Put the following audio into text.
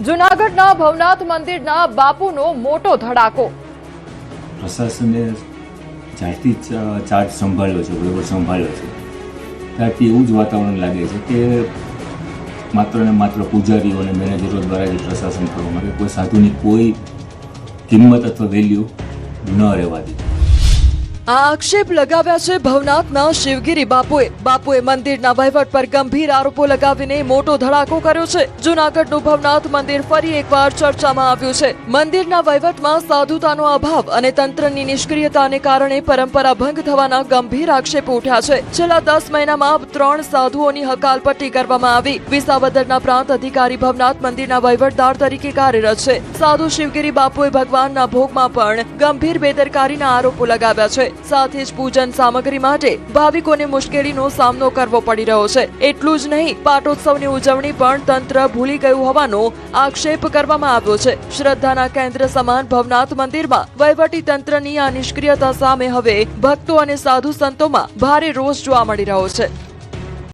જૂનાગઢના ભવનાથ મંદિરના બાપુનો મોટો ધડાકો। પ્રશાસને જ્યારથી ચાર્જ સંભાળ્યો છે, બરોબર સંભાળ્યો છે, ત્યારથી એવું જ વાતાવરણ લાગે છે કે માત્ર ને માત્ર પૂજારીઓ અને મેનેજરો દ્વારા જ પ્રશાસન કરવામાં આવે, કોઈ સાધુની કોઈ કિંમત અથવા વેલ્યુ ન રહેવા દી। આ આક્ષેપ લગાવ્યા છે ભવનાથના શિવગીરી બાપુએ મંદિરના વહીવટ પર ગંભીર આરોપો લગાવીને મોટો ધડાકો કર્યો છે। જૂનાગઢનું ભવનાથ મંદિર ફરી એકવાર ચર્ચામાં આવ્યું છે। મંદિરના વહીવટમાં સાધુતાનો અભાવ અને તંત્રની નિષ્ક્રિયતાને કારણે પરંપરા ભંગ થવાના ગંભીર આક્ષેપો ઉઠ્યા છે। છેલ્લા 10 મહિનામાં 3 સાધુઓની હકાલપટ્ટી કરવામાં આવી। વિસાવદરના પ્રાંત અધિકારી ભવનાથ મંદિરના વહીવટદાર તરીકે કાર્યરત છે। સાધુ શિવગીરી બાપુએ ભગવાનના ભોગમાં પણ ગંભીર બેદરકારીના આરોપો લગાવ્યા છે। સાથે જ પૂજન સામગ્રી માટે ભાવિકોને મુશ્કેલીનો સામનો કરવો પડી રહ્યો છે। એટલું જ નહીં, પાટોત્સવની ઉજવણી પણ તંત્ર ભૂલી ગયું હોવાનો આક્ષેપ કરવામાં આવ્યો છે। શ્રદ્ધાના કેન્દ્ર સમાન ભવનાથ મંદિરમાં વહીવટી તંત્રની આ નિષ્ક્રિયતા સામે હવે ભક્તો અને સાધુ સંતોમાં ભારે રોષ જોવા મળી રહ્યો છે।